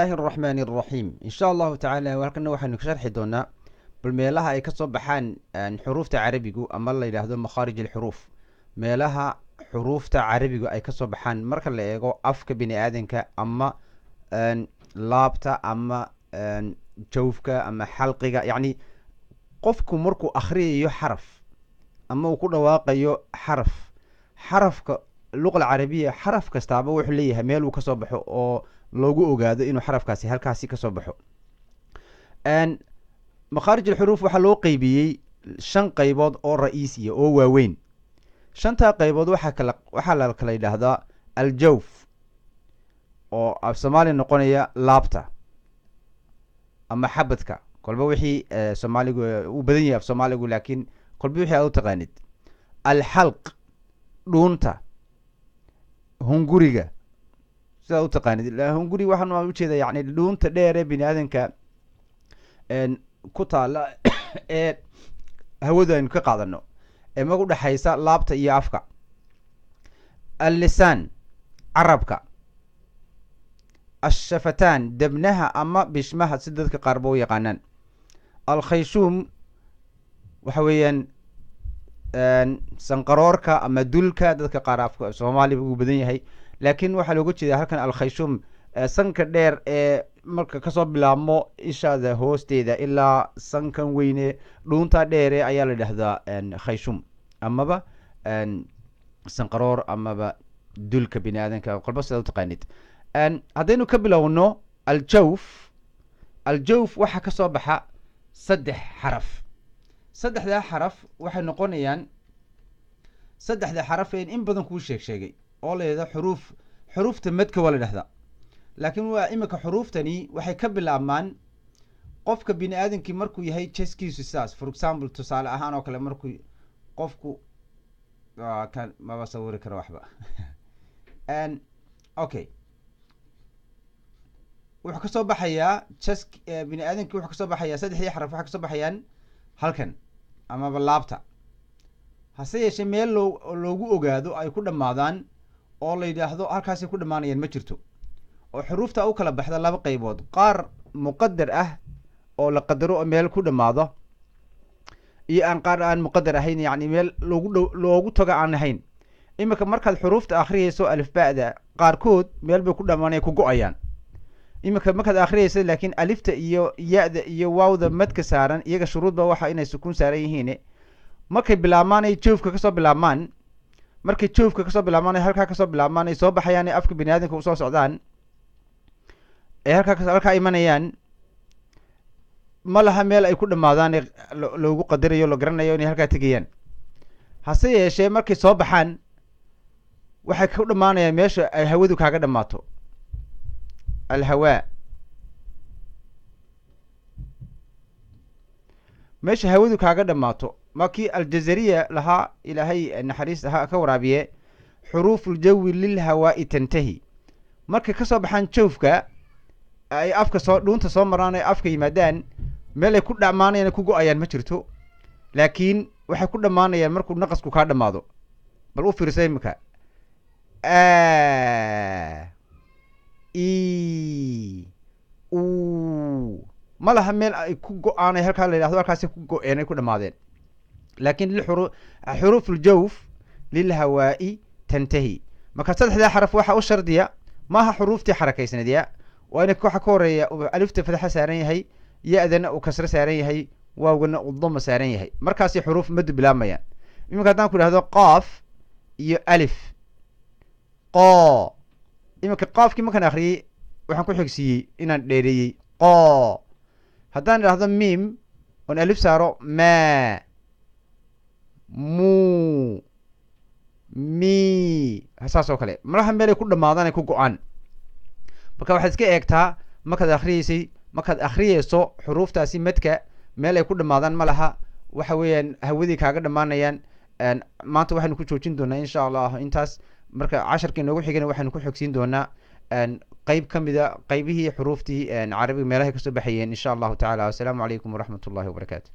الله الرحمن الرحيم إن شاء الله تعالى وهلكنا waxaynu ka sharxi doonaa bal meelaha ay ka soo baxaan xuruufta carabigu ama la yiraahdo makharij al-huruf meelaha xuruufta carabigu ay ka soo baxaan marka la eego afka bini aadanka ama laabta ama jawfka ama xalqiga yani qofku markuu akhriyo xaraf ama uu ku dhawaaqayo xarafka luqada carabiga xaraf kastaaba wuxuu leeyahay meel uu ka soo baxo oo loogu ogaado inuu xarafkaasi halkaasi ka soo baxo makharij al-huruf waxa loo qaybiyay 5 qaybood oo ra'iisiya oo waaweyn 5ta qaybood waxa la kala yiraahdaa al-jawf oo af Soomaali noqonaya laabta ama xabadka kolba wixii Soomaaligu u badan yahay af Soomaaligu laakiin kolba wixii aad u taqaanid al-halq dhuunta hunguriga sida u taqaanid hunguri waxaan u jeedaa yani dhuunta dheer ee bini aadanka ku taala ee hawada aynu ka qaadano ee magu dhaxaysa laabta iyo afka al-lisan carabka ash-shafatan dabnaha ama bishmaha sida dadka qaar boo yaqaanaan al-khayshum waxa weeyaan sanqaroorka ama dulka dadka qaar afka Soomaaliga ugu badan yahay laakiin waxa looga jeedaa halkan al-khayshum sanka dheer ee marka ka soo bilaabmo ishaada hoosteeda ilaa sankan weyne dhuunta dheer ayaa la yiraahdaa khayshum amaba sanqaroor amaba dulka bini aadanka qalba sida u taqaanid hadaynu ka bilowno al-jawf waxa ka soo baxa 3 xaraf 3da xaraf waxay noqonayaan 3da xaraf in badan ku sheegay oo leeyahay xurufta madka wala dhahda laakiin waa imika xuruftani waxay ka bilaabmaan qofka bini aadankii markuu yahay cheskiisu saas for example tusaale ahaan oo kale markuu qofku kan ma sawiri karo waxba okay wuxuu ka soo baxayaa chesk bini aadankii wuxuu ka soo baxayaa 3 xaraf waxa ka soo baxayaan halkan ama laabta hase yeeshee meel loogu ogaado ay ku dhamaadaan oo la yiraahdo halkaas ku dhamaanayaan ma jirto oo xurufta u kala baxda 2 qaybood qaar muqaddar ah oo la qadaro meel ku dhamaado iyo aan qaar aan muqaddar ahayn yani meel loogu taga aan ahayn imika markaad xurufta akhriyayso alif baada qaar kood meel bay ku dhamaanay ku go'ayaan imika markaad akhriyayso laakiin alifta iyo yaada iyo waawda madka saaran iyaga shuruudba waxa inay sukuun saaran yihiin markay bilaabmaan ay joofka ka soo bilaabmaan markay joofka ka soo bilaabmaan halka ka soo bilaabmaan ay soo baxayaan afka bini aadanka u soo socdaan halka imanayaan malaha meel ay ku dhamaadaan loogu qadarayo la garanayo inay halka tagayaan hase yeeshee markay soo baxaan waxay ku dhamaanayaan meesha ay hawadu kaaga dhamaato al-hawa meesha hawadu kaaga dhamaato markii al-jazariya laha ilaahay naxariis aha ka waraabiye xuruful jawi lil hawa'i tantahi markay ka soo baxaan joofka ay afka soo dhuunta soo maraan ay afka yimaadaan meel ay ku dhamaanayaan ku go'ayaan ma jirto laakiin waxay ku dhamaanayaan markuu naqasku ka dhamaado bal u fiirsay imika malaha meel ay ku go'aan halka la yiraahdo halkaas ku go'een ay ku dhamaadeen laakiin xuruf al-jawf lil hawa'i tantahi marka 3da xaraf waxa u shardiya maaha xuruftii xarakaysnadiya waa inay waxa ka horeeya alifta fadxa saaran yahay yaadana uu kasra saaran yahay waawgana uu dhamma saaran yahay markaas xuruf mad bilaamayaan imika hadaan ku yiraahdo qaaf iyo alif qa imika qaafkii markaan akhriyay waxaan ku xigsiiyay inaan dheereeyay qa hadaan yiraahdo mim on alif saaro ma mu mi hasaas oo kale malaha meel ay ku dhamaadaan ay ku go'aan marka waxaad iska eegtaa markaad akhriyayso xuruftaasi madka meel ay ku dhamaadaan malaha waxa weeyaan hawadii kaaga dhamaanayaan maanta waxaanu ku joojin doonaa insha Allah intaas marka 10kii noogu xigana waxaanu ku xogsiin doonaa qayb kamida qaybihii xuruftii carabiga meelaha ka soo baxayeen insha Allah ta'ala. Assalamu alaykum wa rahmatullahi wa barakatuh.